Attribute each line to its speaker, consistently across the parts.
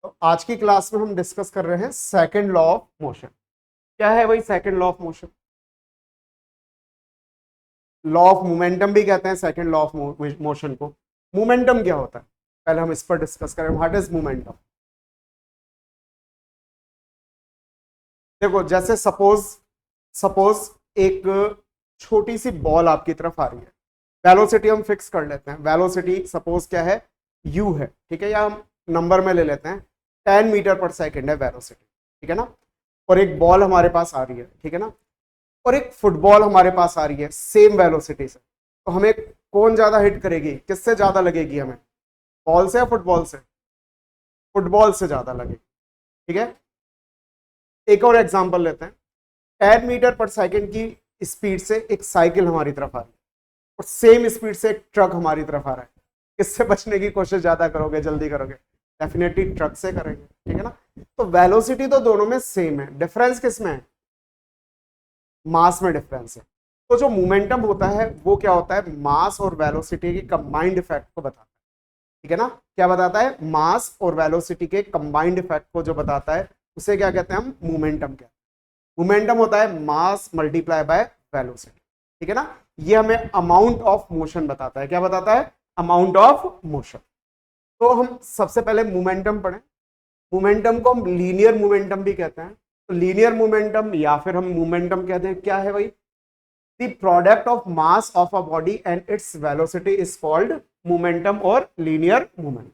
Speaker 1: तो आज की क्लास में हम डिस्कस कर रहे हैं सेकंड लॉ ऑफ मोशन। क्या है भाई second law of motion? Law of momentum भी कहते हैं सेकंड लॉ ऑफ मोशन को। मोमेंटम क्या होता है पहले हम इस पर डिस्कस करें। What is momentum? देखो जैसे सपोज सपोज एक छोटी सी बॉल आपकी तरफ आ रही है। वेलोसिटी हम फिक्स कर लेते हैं। वेलोसिटी सपोज क्या है, यू है, ठीक है, या हम नंबर में ले लेते हैं 10 मीटर पर सेकेंड है वेलोसिटी, ठीक है ना। और एक बॉल हमारे पास आ रही है, ठीक है ना, और एक फुटबॉल हमारे पास आ रही है सेम वेलोसिटी से। तो हमें कौन ज्यादा हिट करेगी, किससे ज्यादा लगेगी हमें, बॉल से या फुटबॉल से? फुटबॉल से ज्यादा लगेगी, ठीक है। एक और एग्जांपल लेते हैं। 10 मीटर पर सेकंड की स्पीड से एक साइकिल हमारी तरफ आ रही है और सेम स्पीड से एक ट्रक हमारी तरफ आ रहा है। किससे बचने की कोशिश ज्यादा करोगे, जल्दी करोगे? डेफिनेटली ट्रक से करेंगे, ठीक है ना। तो वेलोसिटी तो दोनों में सेम है, डिफरेंस किस में है? मास में डिफरेंस है। तो जो मोमेंटम होता है वो क्या होता है, मास और वेलोसिटी के कंबाइंड इफेक्ट को बताता है, ठीक है ना। क्या बताता है? मास और वेलोसिटी के कंबाइंड इफेक्ट को जो बताता है उसे क्या कहते हैं हम? मोमेंटम कहते हैं। मोमेंटम होता है मास मल्टीप्लाई बाय वेलोसिटी, ठीक है ना। ये हमें अमाउंट ऑफ मोशन बताता है। क्या बताता है? Amount of motion. तो हम सबसे पहले मोमेंटम पढ़ें। मोमेंटम को हम लीनियर मोमेंटम भी कहते हैं। तो लीनियर मोमेंटम या फिर हम मोमेंटम कहते हैं, क्या है भाई? The product of mass of a body and its velocity is called momentum और लीनियर मोमेंटम।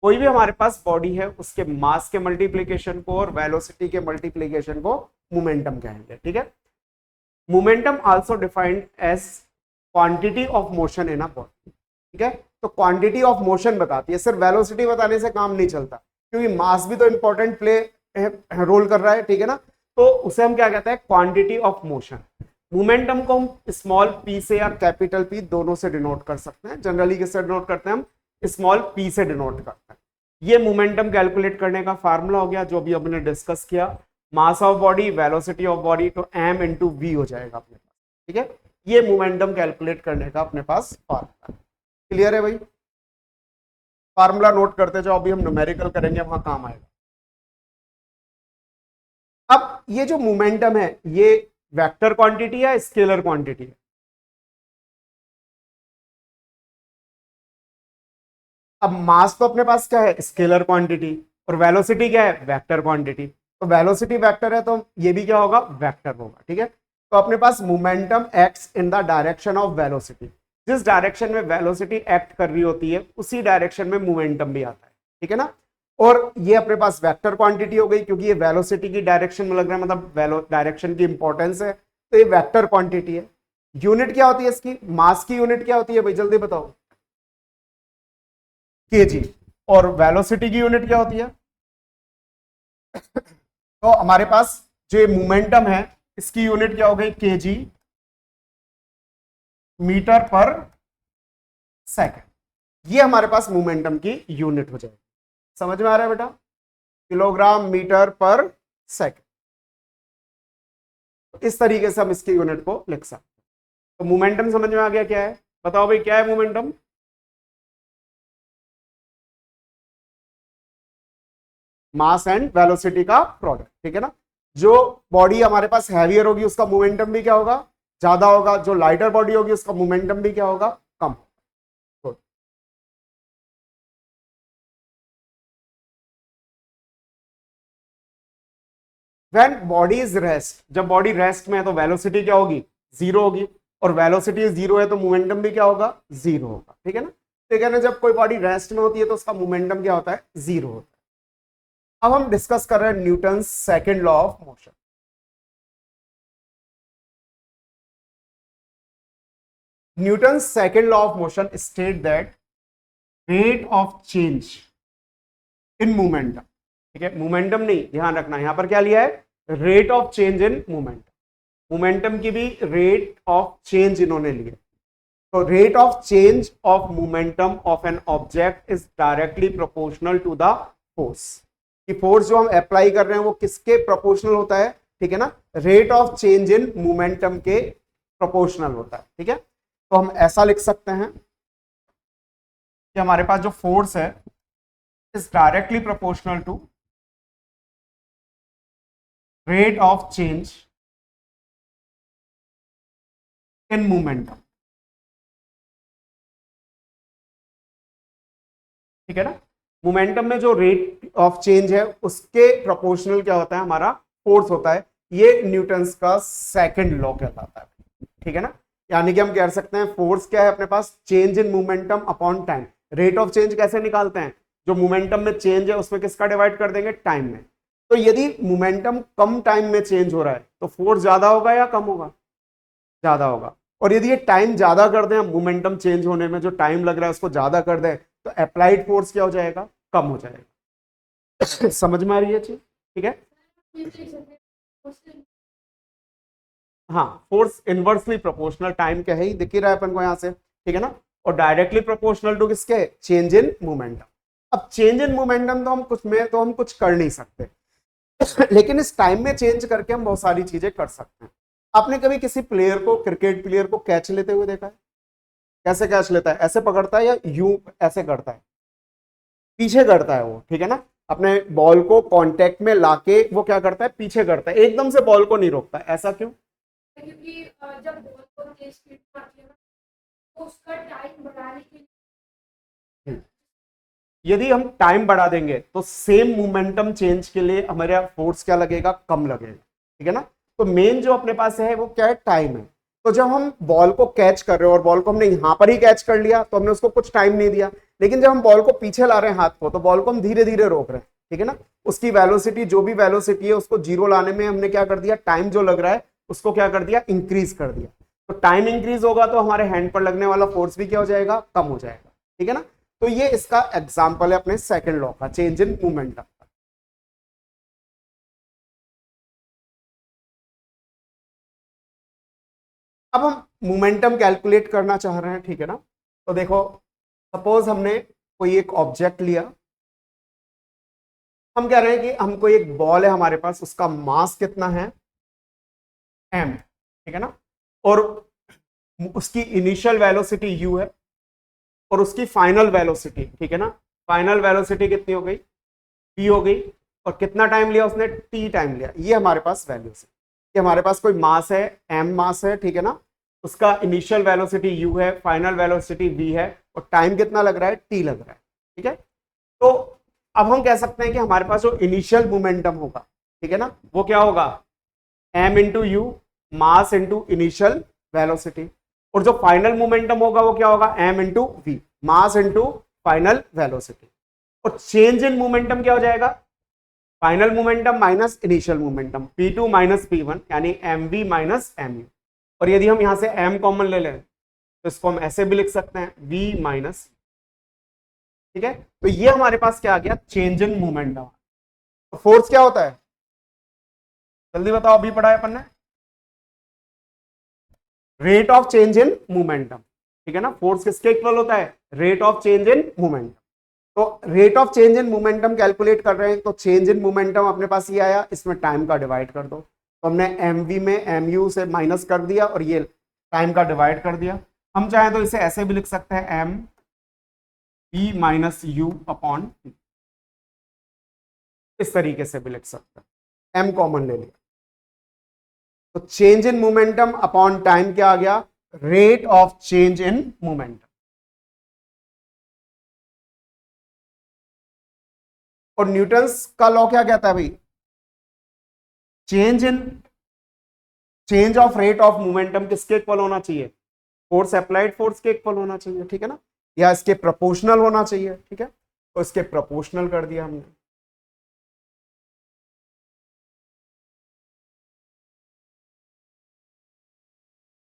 Speaker 1: कोई भी हमारे पास बॉडी है उसके मास के मल्टीप्लीकेशन को और वेलोसिटी के मल्टीप्लीकेशन को मोमेंटम कहेंगे, ठीक है। Momentum also defined as quantity of motion in a body, ठीक है। तो क्वांटिटी ऑफ मोशन बताती है, सिर्फ वेलोसिटी बताने से काम नहीं चलता, क्योंकि मास भी तो इंपॉर्टेंट प्ले रोल कर रहा है, ठीक है ना। तो उसे हम क्या कहते हैं? Quantity of motion. मोमेंटम को हम स्मॉल पी से या कैपिटल पी दोनों से डिनोट कर सकते हैं। जनरली किससे डिनोट करते हैं हम? स्मॉल पी से डिनोट करते हैं। ये मोमेंटम कैलकुलेट करने का फार्मूला हो गया जो अभी हमने डिस्कस किया। Mass of body, velocity of body, तो एम इंटू वी हो जाएगा अपने पास, ठीक है। ये मोमेंटम कैलकुलेट करने का अपने पास फार्मूला है। क्लियर है भाई? फार्मूला नोट करते जाओ, अभी हम न्यूमेरिकल करेंगे वहां काम आएगा। अब ये जो मोमेंटम है ये वेक्टर क्वांटिटी है, स्केलर क्वांटिटी है? अब मास तो अपने पास क्या है? Scalar quantity. और वेलोसिटी क्या है? Vector quantity. तो वेलोसिटी वेक्टर है तो ये भी क्या होगा? वेक्टर होगा, ठीक है। तो अपने पास momentum acts in the direction of velocity. जिस डायरेक्शन में वेलोसिटी एक्ट कर रही होती है उसी डायरेक्शन में मोमेंटम भी आता है, ठीक है ना। और ये अपने पास वेक्टर क्वांटिटी हो गई क्योंकि ये वेलोसिटी की डायरेक्शन में लग रहा है, मतलब डायरेक्शन की इंपॉर्टेंस है, तो ये वेक्टर क्वांटिटी है। यूनिट क्या होती है इसकी? मास की यूनिट क्या होती है भाई, जल्दी बताओ? केजी। और वेलोसिटी की यूनिट क्या होती है? तो हमारे पास जो मोमेंटम है इसकी यूनिट क्या हो गई? KG metre per second. ये हमारे पास मोमेंटम की यूनिट हो जाएगी। समझ में आ रहा है बेटा? Kilogram metre per second. तो इस तरीके से हम इसकी यूनिट को लिख सकते हैं। तो मोमेंटम समझ में आ गया क्या है? बताओ भाई क्या है मोमेंटम? मास एंड वेलोसिटी का प्रोडक्ट, ठीक है ना। जो बॉडी हमारे पास हैवियर होगी उसका मोमेंटम भी क्या होगा? ज्यादा होगा। जो लाइटर बॉडी होगी उसका मोमेंटम भी क्या होगा? कम। व्हेन बॉडी इज रेस्ट, जब बॉडी रेस्ट में है तो वेलोसिटी क्या होगी? जीरो होगी। और वेलोसिटी जीरो है तो मोमेंटम भी क्या होगा? जीरो होगा, ठीक है ना। तो कहना जब कोई बॉडी रेस्ट में होती है तो उसका मोमेंटम क्या होता है? जीरो होता है। अब हम डिस्कस कर रहे हैं Newton second law of motion. Newton second law of motion state that rate of change in momentum, ठीक है, मोमेंटम नहीं, ध्यान रखना यहां पर क्या लिया है? Rate of change in momentum. Momentum की भी रेट ऑफ चेंज इन्होंने लिया। तो rate of change of momentum of an object is directly proportional to the force. कि फोर्स जो हम अप्लाई कर रहे हैं वो किसके प्रोपोर्शनल होता है? ठीक है ना, rate of change in momentum के प्रोपोर्शनल होता है, ठीक है। तो हम ऐसा लिख सकते हैं कि हमारे पास जो फोर्स है is directly proportional to rate of change in momentum. ठीक है ना, मोमेंटम में जो रेट ऑफ चेंज है उसके प्रोपोर्शनल क्या होता है, हमारा फोर्स होता है। ये न्यूटन्स का सेकंड लॉ कहलाता है। ठीक है ना, यानी कि हम कह सकते हैं फोर्स क्या है अपने पास, change in momentum upon time. Rate of change कैसे निकालते हैं, जो मोमेंटम में चेंज है उसमें किसका डिवाइड कर देंगे, टाइम में। तो यदि मोमेंटम कम टाइम में चेंज हो रहा है तो फोर्स ज्यादा होगा या कम होगा, ज्यादा होगा। और यदि ये टाइम ज्यादा कर दें, मोमेंटम चेंज होने में जो टाइम लग रहा है उसको ज्यादा कर दें, तो अप्लाइड फोर्स क्या हो जाएगा, कम हो जाएगा। समझ में आ रही है चीज, ठीक है। हाँ, फोर्स इनवर्सली प्रोपोर्शनल, टाइम क्या है ही दिख ही रहा है अपन को यहां से, ठीक है ना। और डायरेक्टली प्रोपोर्शनल टू किसके, चेंज इन मोमेंटम। अब चेंज इन मोमेंटम तो हम कुछ कर नहीं सकते, लेकिन इस टाइम में चेंज करके हम बहुत सारी चीजें कर सकते हैं। आपने कभी किसी प्लेयर को, क्रिकेट प्लेयर को कैच लेते हुए देखा है? कैसे कैच लेता है, ऐसे पकड़ता है या यूं ऐसे करता है, पीछे करता है वो, ठीक है ना। अपने बॉल को कांटेक्ट में लाके वो क्या करता है, पीछे करता है, एकदम से बॉल को नहीं रोकता। ऐसा क्यों?
Speaker 2: क्योंकि जब बॉल को तेज स्पीड में आती है ना, तो उसका टाइम बढ़ाने के लिए,
Speaker 1: यदि हम टाइम बढ़ा देंगे तो सेम मोमेंटम चेंज के लिए हमारा फोर्स क्या लगेगा, कम लगेगा। ठीक है ना, तो मेन जो अपने पास है वो क्या है, टाइम है। तो जब हम बॉल को कैच कर रहे हो और बॉल को हमने यहां पर ही कैच कर लिया तो हमने उसको कुछ टाइम नहीं दिया, लेकिन जब हम बॉल को पीछे ला रहे हैं हाथ को, तो बॉल को हम धीरे धीरे रोक रहे हैं। ठीक है ना, उसकी वेलोसिटी, जो भी वेलोसिटी है उसको जीरो लाने में हमने क्या कर दिया, टाइम जो लग रहा है उसको क्या कर दिया, इंक्रीज कर दिया। तो टाइम इंक्रीज होगा तो हमारे हैंड पर लगने वाला फोर्स भी क्या हो जाएगा, कम हो जाएगा। ठीक है ना, तो ये इसका एग्जाम्पल है अपने सेकंड लॉ का, चेंज इन मोमेंटम। अब हम मोमेंटम कैलकुलेट करना चाह रहे हैं, ठीक है ना। तो देखो, सपोज हमने कोई एक ऑब्जेक्ट लिया, हम कह रहे हैं कि हमको एक बॉल है हमारे पास, उसका मास कितना है, m, ठीक है ना। और उसकी इनिशियल वेलोसिटी u है, और उसकी फाइनल वेलोसिटी, ठीक है ना, फाइनल वेलोसिटी कितनी हो गई, v हो गई। और कितना टाइम लिया उसने, t टाइम लिया। ये हमारे पास वैल्यूज है कि हमारे पास कोई मास है, m मास है, ठीक है ना, उसका इनिशियल वेलोसिटी u है, फाइनल वेलोसिटी v है, और टाइम कितना लग रहा है, t लग रहा है। ठीक है, तो अब हम कह सकते हैं कि हमारे पास जो इनिशियल मोमेंटम होगा, ठीक है ना, वो क्या होगा, m into u, mass into initial velocity. और जो फाइनल मोमेंटम होगा वो क्या होगा, m into v, mass into final velocity. और चेंज इन मोमेंटम क्या हो जाएगा, final momentum minus initial momentum, p2 minus p1, यानी mv माइनस mu। और यदि हम यहां से m कॉमन ले लें तो इसको हम ऐसे भी लिख सकते हैं, v माइनस। ठीक है, तो ये हमारे पास क्या आ गया, चेंज इन मोमेंटम। तो फोर्स क्या होता है, जल्दी बताओ, अभी पढ़ा है अपन ने, rate of change in momentum. ठीक है ना, फोर्स किसके इक्वल होता है, rate of change in momentum. तो rate of change in momentum calculate कर रहे हैं, तो चेंज इन मोमेंटम अपने पास ये आया, इसमें टाइम का डिवाइड कर दो। तो हमने mv में mu से माइनस कर दिया और ये टाइम का डिवाइड कर दिया। हम चाहें तो इसे ऐसे भी लिख सकते हैं, m v minus you upon, इस तरीके से भी लिख सकते हैं, m कॉमन ले लिया। तो change in momentum upon time क्या आ गया, rate of change in momentum. और न्यूटन्स का लॉ क्या कहता है भाई, change in, change of rate of momentum किसके इक्वल होना चाहिए, फोर्स अप्लाइड फोर्स के इक्वल होना चाहिए। ठीक है ना, या इसके प्रोपोर्शनल होना चाहिए। ठीक है, तो इसके प्रोपोर्शनल कर दिया हमने।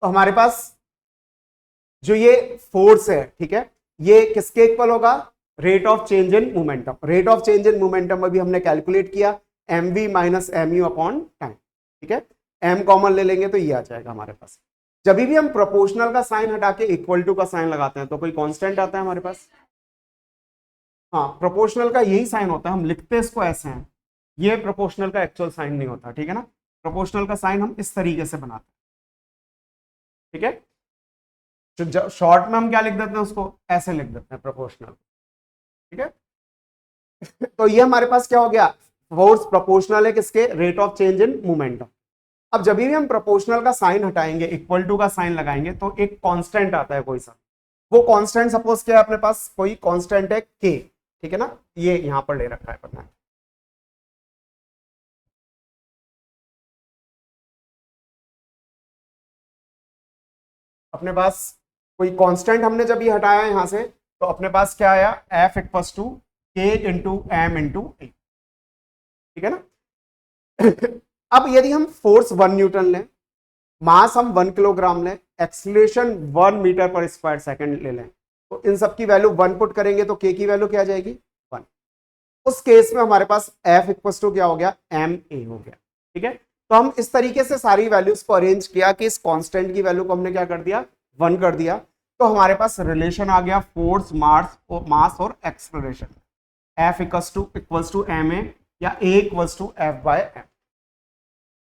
Speaker 1: तो हमारे पास जो ये फोर्स है, ठीक है, ये किसके इक्वल होगा, rate of change in momentum. Rate of change in momentum अभी हमने कैलकुलेट किया, m we minus M u upon time. ठीक है, एम कॉमन ले लेंगे तो ये आ जाएगा हमारे पास। जब भी हम प्रोपोर्शनल का साइन हटा के इक्वल टू का साइन लगाते हैं तो कोई कांस्टेंट आता है हमारे पास। हाँ, प्रोपोर्शनल का यही साइन होता है, हम लिखते इसको ऐसे हैं, ये प्रोपोर्शनल का एक्चुअल साइन नहीं होता। ठीक है ना, प्रोपोर्शनल का साइन हम इस तरीके से बनाते हैं। ठीक है, तो शॉर्ट में हम क्या लिख देते हैं, उसको ऐसे लिख देते हैं, प्रोपोर्शनल। ठीक है, तो ये हमारे पास क्या हो गया, फोर्स प्रोपोर्शनल है किसके, rate of change in momentum. अब जब भी हम प्रोपोर्शनल का साइन हटाएंगे, इक्वल टू का साइन लगाएंगे, तो एक कांस्टेंट आता है कोई सा, वो कांस्टेंट सपोज क्या है अपने पास, कोई कांस्टेंट है के, ठीक है ना, ये यहां पर ले रखा है पढ़ना। अपने पास कोई कांस्टेंट हमने जब ये हटाया यहां से, तो अपने पास क्या आया, एफ इक्वल्स टू के इंटू एम इंटू ए, ठीक है ना। अब यदि हम फोर्स 1 न्यूटन लें, मास हम 1 किलोग्राम लें, एक्सीलरेशन 1 मीटर पर स्क्वायर सेकंड ले लें, तो इन सब की वैल्यू 1 पुट करेंगे तो के की वैल्यू क्या आ जाएगी, 1। उस केस में हमारे पास एफ इक्वल्स टू क्या हो गया, एम ए हो गया, ठीक है। तो हम इस तरीके से सारी वैल्यूज को अरेंज किया कि इस कांस्टेंट की वैल्यू को हमने क्या कर दिया, 1 कर दिया, तो हमारे पास रिलेशन आ गया फोर्स मास और acceleration, F equals to M A या A equals to F by M.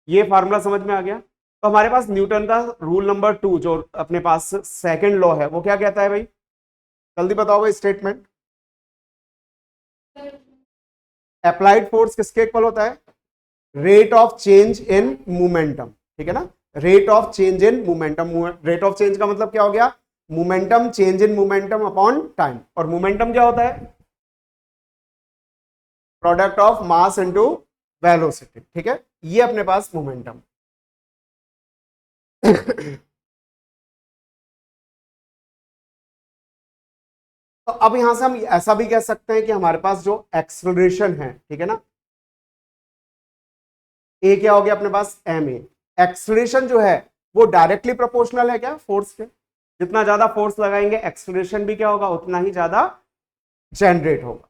Speaker 1: ये फार्मूला समझ में आ गया। तो हमारे पास न्यूटन का रूल नंबर 2 जो अपने पास सेकंड लॉ है, वो क्या कहता है भाई, जल्दी बताओ भाई स्टेटमेंट। अप्लाइड फोर्स किसके इक्वल होता है, rate of change in momentum, ठीक है ना, rate of change in momentum. Rate of change का मतलब क्या हो गया, momentum change in momentum upon time, और मोमेंटम क्या होता है, product of mass into velocity, ठीक है, ये अपने पास मोमेंटम। तो अब यहां से हम ऐसा भी कह सकते हैं कि हमारे पास जो एक्सेलरेशन है, ठीक है ना, ए क्या हो गया अपने पास, एम ए। एक्सेलरेशन जो है वो डायरेक्टली प्रोपोर्शनल है क्या, फोर्स के, जितना ज्यादा फोर्स लगाएंगे एक्सेलरेशन भी क्या होगा, उतना ही ज्यादा जनरेट होगा।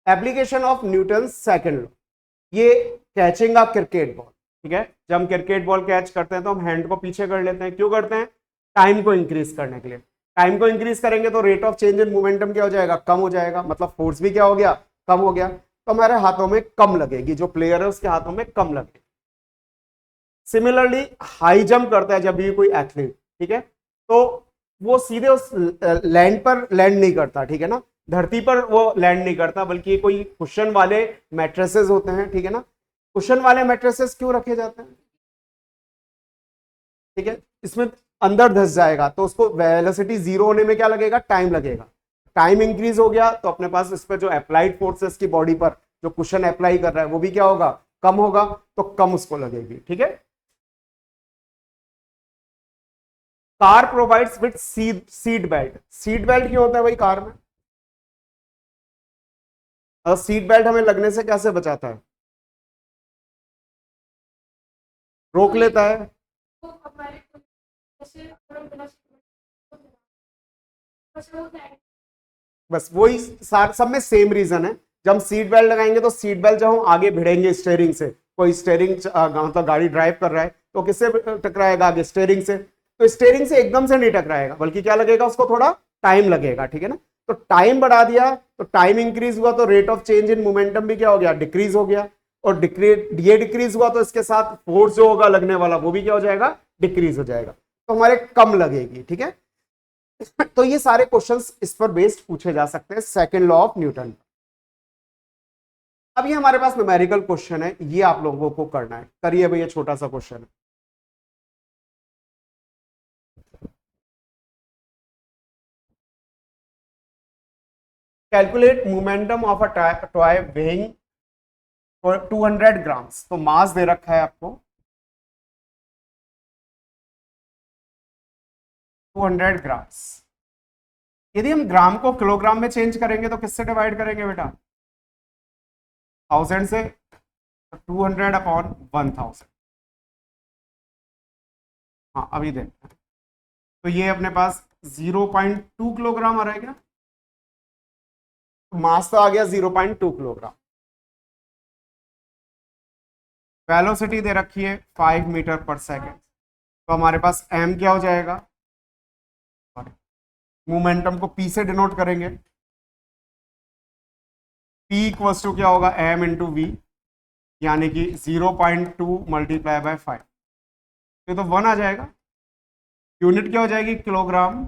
Speaker 1: Application of Newton second law, ये कैचिंग अ क्रिकेट बॉल, ठीक है, जब हम क्रिकेट बॉल कैच करते हैं तो हम हैंड को पीछे कर लेते हैं, क्यों करते हैं, टाइम को इंक्रीज करने के लिए। टाइम को इंक्रीज करेंगे तो rate of change in momentum क्या हो जाएगा, कम हो जाएगा, मतलब फोर्स भी क्या हो गया, कम हो गया, तो हमारे हाथों में कम लगेगी, जो प्लेयर है उसके हाथों में कम लगेगी। सिमिलरली हाई जंप करता है जब भी कोई एथलीट, ठीक है, तो वो सीधे उस लैंड पर लैंड नहीं करता, ठीक है ना, धरती पर वो लैंड नहीं करता, बल्कि कोई कुशन वाले मैट्रेसेस होते हैं, ठीक है ना। कुशन वाले मैट्रेसेस क्यों रखे जाते हैं, ठीक है, इसमें अंदर धस जाएगा तो उसको वेलोसिटी जीरो होने में क्या लगेगा, टाइम लगेगा। टाइम इंक्रीज हो गया तो अपने पास इस पर जो अप्लाइड फोर्सेस की बॉडी पर जो कुशन अप्लाई कर रहा है वो भी क्या होगा, कम होगा, तो कम उसको लगेगी, ठीक है। Car provides with seat belt, seat belt क्यों होता है भाई कार में, और सीट बेल्ट हमें लगने से कैसे बचाता है, रोक लेता है,
Speaker 2: तो हमारे जैसे हम बिना बस वो है।
Speaker 1: बस वही सब में सेम रीजन है। जब हम सीट बेल्ट लगाएंगे तो सीट बेल्ट जब हम आगे भिड़ेंगे स्टेयरिंग से, कोई स्टेयरिंग मतलब गाड़ी ड्राइव कर रहा है तो किससे टकराएगा, आगे स्टेयरिंग से, तो स्टेयरिंग से एकदम से नहीं टकराएगा, बल्कि क्या लगेगा उसको, थोड़ा टाइम लगेगा, ठीक है ना। तो टाइम बढ़ा दिया तो टाइम इंक्रीज हुआ तो rate of change in momentum भी क्या हो गया, डिक्रीज हो गया, और ये डिक्रीज हुआ तो इसके साथ फोर्स जो होगा लगने वाला वो भी क्या हो जाएगा, डिक्रीज हो जाएगा, तो हमारे कम लगेगी, ठीक है। तो ये सारे क्वेश्चंस इस पर बेस्ड पूछे जा सकते हैं सेकंड लॉ ऑफ न्यूटन। अब ये हमारे पास न्यूमेरिकल क्वेश्चन है, ये आप लोगों को करना है, करिए भैया, छोटा सा क्वेश्चन है। Calculate momentum of a toy weighing 200 grams, तो मास दे रखा है आपको 200 ग्राम्स। यदि हम ग्राम को किलोग्राम में चेंज करेंगे तो किससे डिवाइड करेंगे बेटा, 1000 से, 200 अपॉन 1000। हाँ अभी देखते हैं, तो ये अपने पास 0.2 किलोग्राम आ रहा है क्या, मास तो आ गया 0.2 किलोग्राम। वेलोसिटी दे रखी है 5 मीटर पर सेकेंड, तो हमारे पास m क्या हो जाएगा, मोमेंटम को p से डिनोट करेंगे, p इक्वल्स टू क्या होगा, m इंटू वी, यानी कि 0.2 मल्टीप्लाई बाय 5, तो 1 आ जाएगा। यूनिट क्या हो जाएगी, किलोग्राम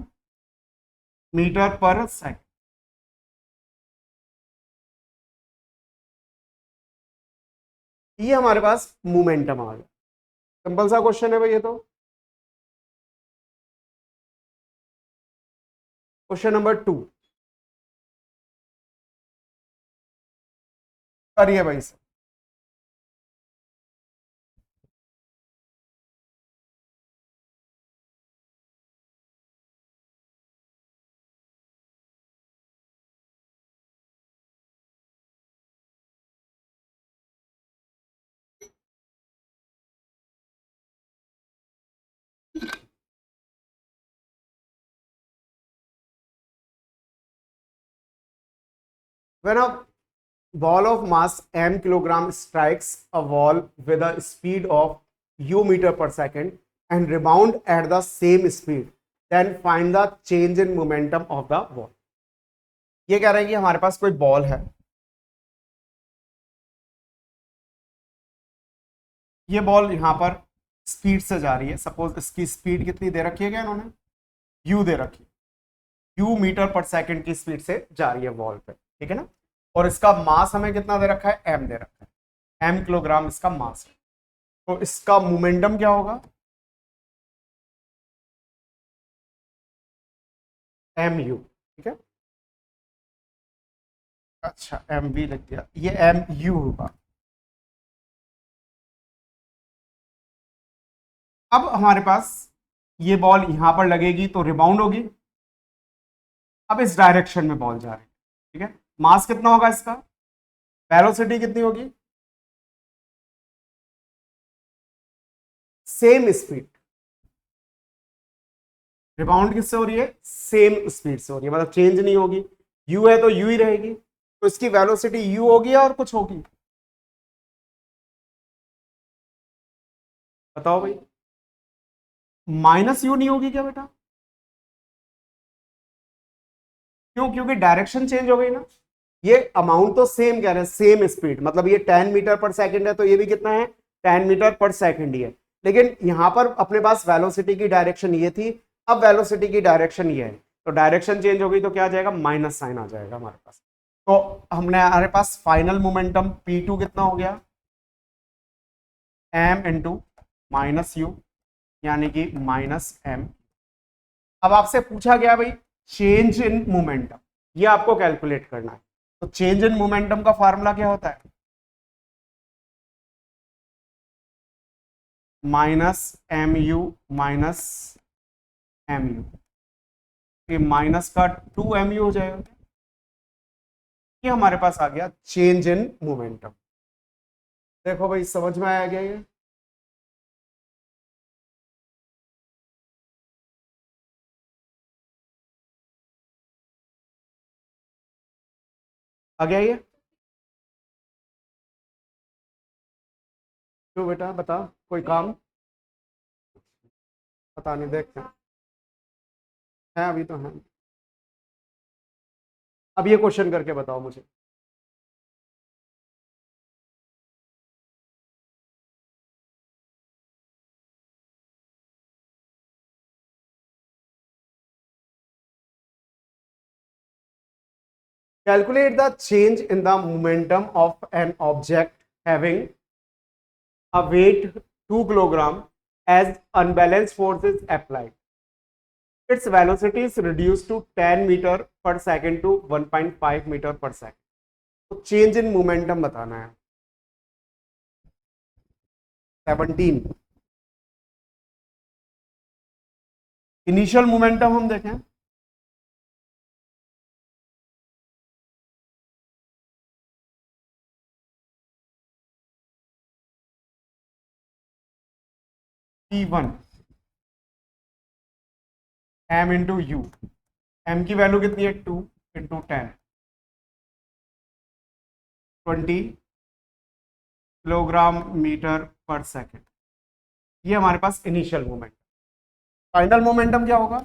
Speaker 1: मीटर पर सेकेंड। ये हमारे पास मोमेंटम आ गया। सिंपल सा क्वेश्चन है भाई ये तो। क्वेश्चन नंबर 2 करिए भाई sir. When a ball of mass m kilogram strikes a wall with a speed of u meter per second and rebound at the same speed, then find the change in momentum of the ball. ये कह रहे हैं कि हमारे पास कोई ball है, ये ball यहां पर स्पीड से जा रही है। सपोज इसकी स्पीड कितनी दे रखी है, क्या इन्होंने u दे रखी है, u मीटर पर सेकंड की स्पीड से जा रही है बॉल पे, ठीक है ना। और इसका मास हमें कितना दे रखा है, m दे रखा है, m किलोग्राम इसका मास है। तो इसका मोमेंटम क्या होगा, mu, ठीक है। अच्छा mv लिख दिया, ये mu होगा। अब हमारे पास ये बॉल यहां पर लगेगी तो रिबाउंड होगी। अब इस डायरेक्शन में बॉल जा रही है, ठीक है। मास कितना होगा इसका, वेलोसिटी कितनी होगी, सेम स्पीड। रिबाउंड किससे हो रही है, सेम स्पीड से हो रही है, मतलब चेंज नहीं होगी। u है तो u ही रहेगी, तो इसकी वेलोसिटी u होगी और कुछ होगी, बताओ भाई। माइनस u नहीं होगी क्या बेटा, क्यों, क्योंकि डायरेक्शन चेंज हो गई ना। ये अमाउंट तो सेम कह रहे हैं, सेम स्पीड, मतलब ये 10 मीटर पर सेकंड है तो ये भी कितना है, 10 मीटर पर सेकंड ही है। लेकिन यहां पर अपने पास वेलोसिटी की डायरेक्शन ये थी, अब वेलोसिटी की डायरेक्शन ये है, तो डायरेक्शन चेंज हो गई तो क्या आ जाएगा, माइनस साइन आ जाएगा हमारे पास। तो हमने हमारे पास फाइनल मोमेंटम P2 कितना हो गया, m इंटू माइनस यू, यानी कि -m। अब आपसे पूछा गया भाई चेंज इन मोमेंटम, ये आपको कैलकुलेट करना है। तो चेंज इन मोमेंटम का फार्मूला क्या होता है, -mu -mu, ये माइनस का 2mu हो जाएगा। ये हमारे पास आ गया चेंज इन मोमेंटम। देखो भाई समझ में आ गया ये, आ गया ये। क्यों बेटा बता, कोई काम, पता नहीं, देखते हैं अभी तो है। अब ये क्वेश्चन करके बताओ मुझे। Calculate the change in the momentum of an object having a weight 2 kilogram as unbalanced force is applied. Its velocity is reduced to 10 meter per second to 1.5 meter per second. तो change in momentum बताना है। 17 initial momentum हम देखें, P1 m into you, m की value कितनी है 2 into 10, 20 kilogram metre पर second. ये हमारे पास इनिशियल मोमेंट। फाइनल मोमेंटम क्या होगा,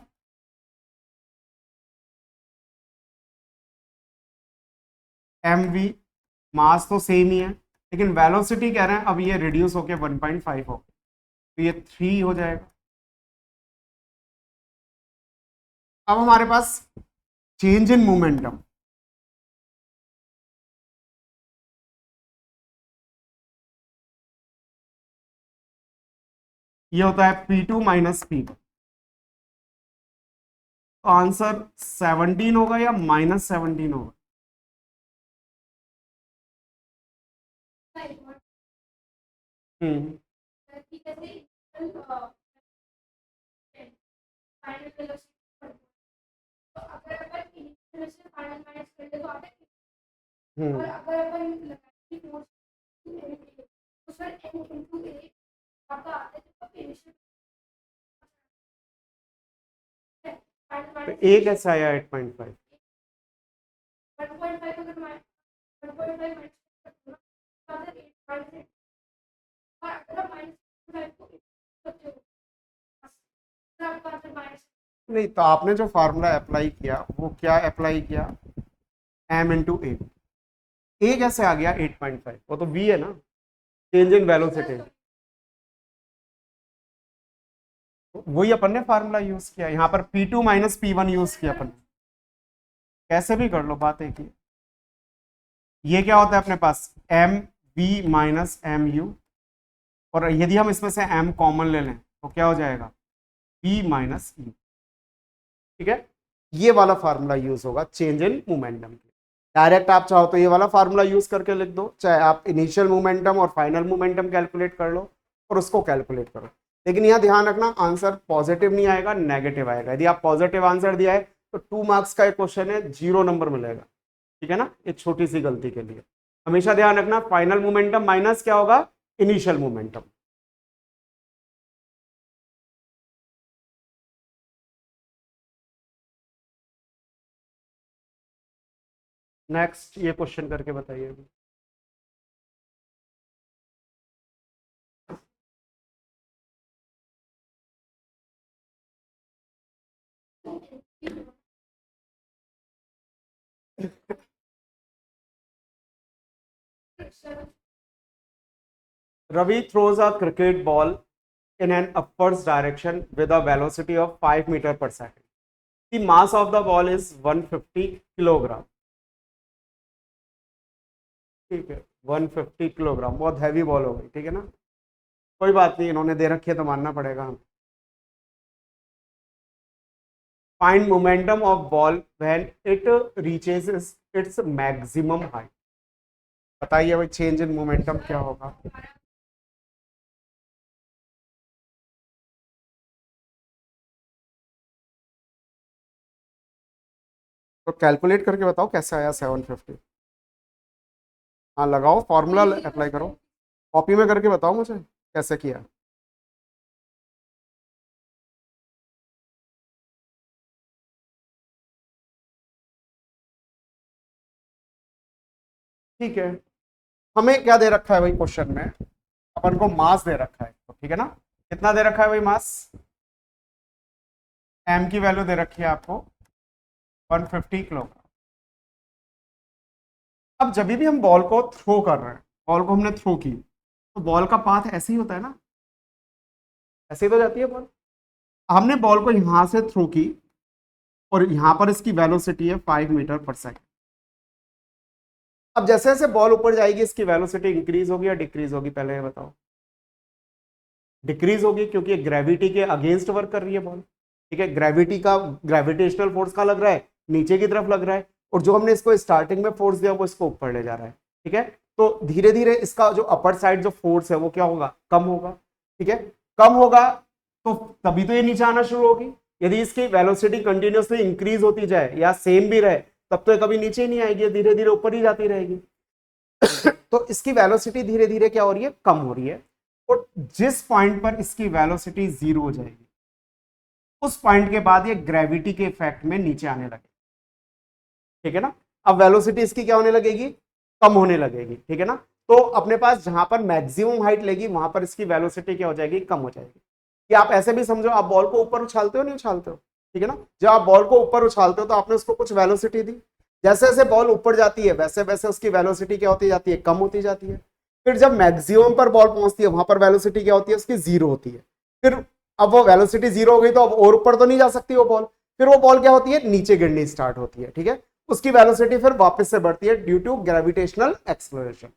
Speaker 1: mv, मास तो सेम ही है, लेकिन वेलोसिटी कह रहे हैं अब ये रिड्यूस होके 1.5 हो, तो ये 3 हो जाएगा। अब हमारे पास चेंज इन मोमेंटम, ये होता है P2 माइनस P1। तो आंसर 17 होगा या -17 होगा? हम्म हम्म
Speaker 2: और अगर अपन लगाएंगे फोर्स तो सर n into a आपका आता है तो इनिशियल
Speaker 1: तो ए कैसे आया 8.5?
Speaker 2: 1.5 अगर मैं 1.5 माइनस करते हो ना तो 8 और अगर आप -5 को करते हो तो आपका आंसर माइनस।
Speaker 1: नहीं, तो आपने जो फार्मूला अप्लाई किया वो क्या अप्लाई किया? m इंटू ए कैसे आ गया 8.5? वो तो v है ना, चेंज इन वेलोसिटी। वही अपन ने फार्मूला यूज किया, यहाँ पर P2 माइनस P1 यूज किया अपन ने। कैसे भी कर लो, बात एक ही। ये क्या होता है अपने पास? M we minus M U, और यदि हम इसमें से m कॉमन ले लें तो क्या हो जाएगा? v minus you. ठीक है, ये वाला फार्मूला यूज होगा चेंज इन मोमेंटम के। डायरेक्ट आप चाहो तो ये वाला फार्मूला यूज करके लिख दो, चाहे आप इनिशियल मोमेंटम और फाइनल मोमेंटम कैलकुलेट कर लो और उसको कैलकुलेट करो। लेकिन यह ध्यान रखना, आंसर पॉजिटिव नहीं आएगा, नेगेटिव आएगा। यदि आप पॉजिटिव आंसर दिया है तो 2 मार्क्स का एक क्वेश्चन है, 0 नंबर मिलेगा। ठीक है ना, एक छोटी सी गलती के लिए हमेशा ध्यान रखना, फाइनल मोमेंटम माइनस क्या होगा? Initial momentum. नेक्स्ट ये क्वेश्चन करके बताइए। Ravi throws a cricket ball in an upwards direction with a velocity of 5 meter per second. The mass of the ball is 150 kilogram. ठीक है, 150 किलोग्राम बहुत heavy ball हो गई। ठीक है ना, कोई बात नहीं, इन्होंने दे रखी है तो मानना पड़ेगा हम। Find momentum of ball when it reaches its maximum height. बताइए भाई, चेंज इन मोमेंटम क्या होगा? तो कैलकुलेट करके बताओ कैसे आया 750। हाँ लगाओ, फॉर्मूला अप्लाई करो, कॉपी में करके बताओ मुझे कैसे किया। ठीक है, हमें क्या दे रखा है भाई क्वेश्चन में? अपन को मास दे रखा है, तो ठीक है ना। कितना दे रखा है भाई मास? एम की वैल्यू दे रखी है आपको 150 किलोग्राम। अब जब भी हम बॉल को थ्रो कर रहे हैं, बॉल को हमने थ्रो की तो बॉल का पाथ ऐसे ही होता है ना, ऐसे ही तो जाती है बॉल। हमने बॉल को यहां से थ्रो की और यहां पर इसकी वेलोसिटी है 5 मीटर पर सेकेंड। अब जैसे जैसे बॉल ऊपर जाएगी इसकी वेलोसिटी इंक्रीज होगी या डिक्रीज होगी? पहले ये बताओ। डिक्रीज होगी, क्योंकि ग्रेविटी के अगेंस्ट वर्क कर रही है बॉल। ठीक है, ग्रेविटी का ग्रेविटेशनल फोर्स का लग रहा है, नीचे की तरफ लग रहा है, और जो हमने इसको स्टार्टिंग में फोर्स दिया वो इसको ऊपर ले जा रहा है। ठीक है, तो धीरे धीरे इसका जो अपर साइड जो फोर्स है वो क्या होगा? कम होगा। ठीक है, कम होगा तो तभी तो ये नीचे आना शुरू होगी। यदि इसकी वेलोसिटी कंटिन्यूसली इंक्रीज होती जाए या सेम भी रहे तब तो कभी नीचे ही नहीं आएगी, धीरे धीरे ऊपर ही जाती रहेगी। तो इसकी वेलोसिटी धीरे धीरे क्या हो रही है? कम हो रही है, और जिस पॉइंट पर इसकी वेलोसिटी 0 हो जाएगी उस पॉइंट के बाद ये ग्रेविटी के इफेक्ट में नीचे आने लगेगी। ठीक है ना, अब वेलोसिटी इसकी क्या होने लगेगी? कम होने लगेगी। ठीक है ना, तो अपने पास जहां पर मैक्सिमम हाइट लेगी वहां पर इसकी वेलोसिटी क्या हो जाएगी? कम हो जाएगी। कि आप ऐसे भी समझो, आप बॉल को ऊपर उछालते हो, नहीं उछालते हो? ठीक है ना, जब आप बॉल को ऊपर उछालते हो तो आपने उसको कुछ वेलोसिटी दी, जैसे जैसे बॉल ऊपर जाती है वैसे वैसे उसकी वेलोसिटी क्या होती जाती है? कम होती जाती है। फिर जब मैक्सिमम पर बॉल पहुंचती है वहां पर वेलोसिटी क्या होती है? उसकी 0 होती है। फिर अब वो वेलोसिटी 0 हो गई तो अब और ऊपर तो नहीं जा सकती वो बॉल, फिर वो बॉल क्या होती है? नीचे गिरनी स्टार्ट होती है। ठीक है, उसकी वेलोसिटी फिर वापस से बढ़ती है ड्यू टू ग्रेविटेशनल एक्सलरेशन।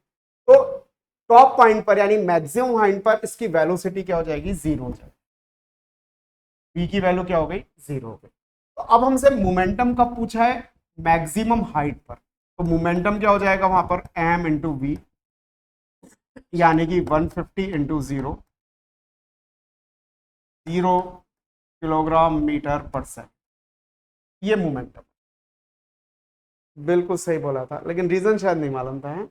Speaker 1: तो टॉप पॉइंट पर यानी मैक्सिमम हाइट पर इसकी वेलोसिटी क्या हो जाएगी, 0 हो जाएगी। v की वैल्यू क्या हो गई, 0 हो गई। तो अब हमसे मोमेंटम कब पूछा है, मैक्सिमम हाइट पर, तो मोमेंटम क्या हो जाएगा वहां पर m इंटू वी, यानी कि 150 into 0 kilogram metre per second, ये मोमेंटम। बिल्कुल सही बोला था, लेकिन रीजन शायद नहीं मालूम था, है?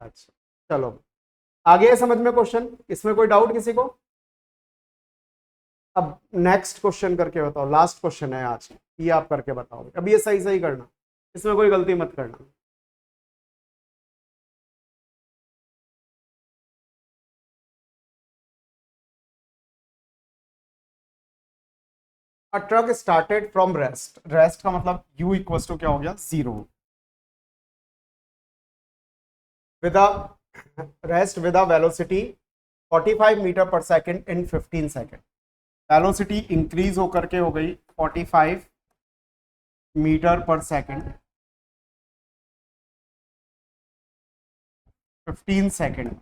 Speaker 1: अच्छा चलो आगे है समझ में क्वेश्चन, इसमें कोई डाउट किसी को? अब नेक्स्ट क्वेश्चन करके बताओ, लास्ट क्वेश्चन है आज, ये आप करके बताओ। अब ये सही सही करना, इसमें कोई गलती मत करना। A truck started from rest, rest का मतलब u इक्वल्स टू क्या हो गया, 0, with rest with velocity 45 metre per second in 15 second. Velocity increase होकर के हो गई 45 metre per second 15 second.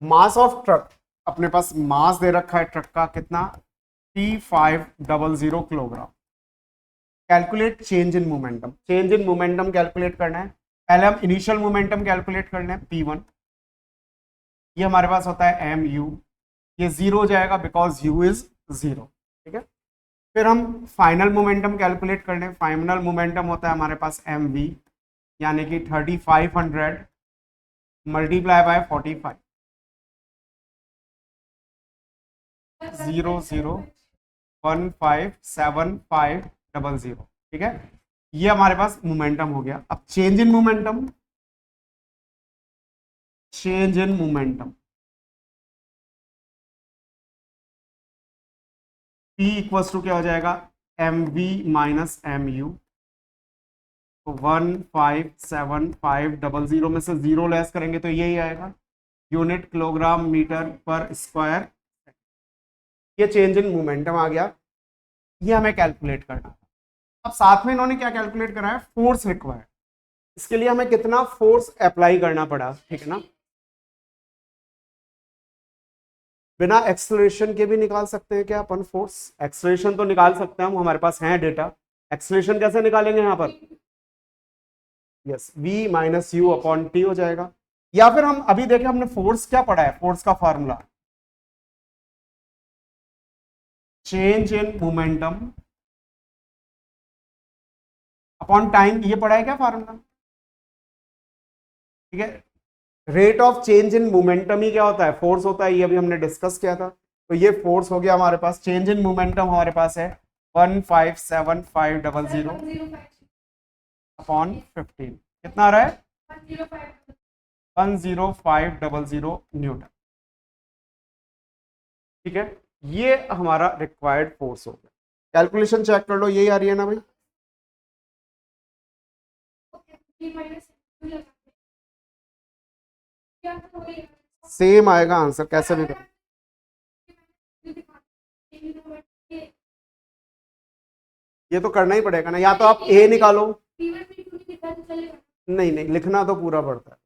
Speaker 1: Mass of truck, अपने पास मास दे रखा है ट्रक का कितना, T500 kilogram. Calculate change in momentum, change in momentum calculate करना है। पहले हम इनिशियल मोमेंटम कैलकुलेट करना है, P1, ये हमारे पास होता है mu, ये 0 हो जाएगा बिकॉज u इज 0, ठीक है। फिर हम फाइनल मोमेंटम कैलकुलेट करने, फाइनल मोमेंटम होता है हमारे पास mv, यानी कि 3500 मल्टीप्लाई बाय 45, 0015750, ठीक है। ये हमारे पास मोमेंटम हो गया। अब change in momentum, change in momentum P equals to क्या हो जाएगा, mv माइनस mu, तो 15750 में से 0 लेस करेंगे तो यही आएगा, यूनिट किलोग्राम मीटर पर स्क्वायर। ये चेंज इन मोमेंटम आ गया, ये हमें कैलकुलेट करना था। अब साथ में इन्होंने क्या कैलकुलेट करा है, फोर्स रिक्वायर्ड। इसके लिए हमें कितना फोर्स अप्लाई करना पड़ा, ठीक है ना। बिना एक्सेलरेशन के भी निकाल सकते हैं क्या अपन फोर्स, एक्सेलरेशन तो निकाल सकते हैं हम, हमारे पास है डेटा। एक्सेलरेशन कैसे निकालेंगे यहाँ पर, yes v minus you upon T हो जाएगा। या फिर हम अभी देखें हमने फोर्स क्या पढ़ा है, फोर्स का formula change in momentum upon time, ये पढ़ा है क्या फॉर्मूला, ठीक है। Rate of change in momentum ही क्या होता है, फोर्स होता है, ये अभी हमने डिस्कस किया था। तो ये फोर्स हो गया हमारे पास, चेंज इन मोमेंटम हमारे पास है 15750 अपॉन 15, कितना आ रहा है 10500 न्यूटन, ठीक है। ये हमारा रिक्वायर्ड फोर्स हो गया। कैलकुलेशन चेक कर लो, यही आ रही है ना भाई, सेम आएगा आंसर कैसे भी करो। ये तो करना ही पड़ेगा ना, या तो आप ए निकालो, नहीं नहीं लिखना तो पूरा पड़ता है,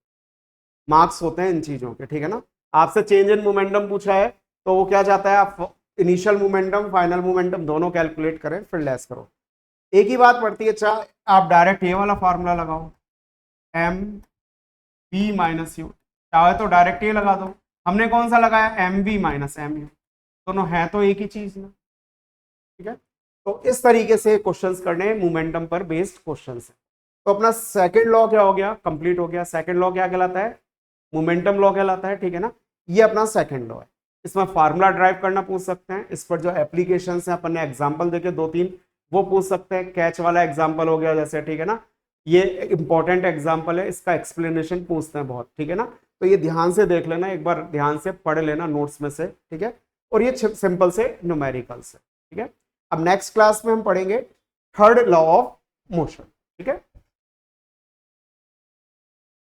Speaker 1: मार्क्स होते हैं इन चीजों के, ठीक है ना। आपसे चेंज इन मोमेंटम पूछा है तो वो क्या चाहता है, आप इनिशियल मोमेंटम फाइनल मोमेंटम दोनों कैलकुलेट करें फिर लेस करो। एक ही बात पड़ती है, चाहे आप डायरेक्ट ये वाला फॉर्मूला लगाओ एम बी माइनस यू, चाहे तो डायरेक्ट ये लगा दो। हमने कौन सा लगाया, m b minus M u, दोनों है तो एक ही चीज ना, ठीक है। तो इस तरीके से क्वेश्चंस करने, मोमेंटम पर बेस्ड क्वेश्चंस है। तो अपना सेकंड लॉ क्या हो गया, कंप्लीट हो गया। सेकंड लॉ क्या कहलाता है, मोमेंटम लॉ कहलाता है, ठीक है ना। ये अपना सेकंड लॉ है, इसमें फार्मूला ड्राइव करना पूछ सकते हैं, इस पर जो एप्लीकेशन है अपन ने एग्जाम्पल देखे 2-3 वो पूछ सकते हैं। कैच वाला एग्जाम्पल हो गया जैसे, ठीक है ना, ये इंपॉर्टेंट एग्जाम्पल है, इसका एक्सप्लेनेशन पूछते हैं बहुत, ठीक है ना। तो ये ध्यान से देख लेना, एक बार ध्यान से पढ़ लेना नोट्स में से, ठीक है। और ये सिंपल से न्यूमेरिकल्स है, ठीक है। अब नेक्स्ट क्लास में हम पढ़ेंगे थर्ड लॉ ऑफ मोशन, ठीक है।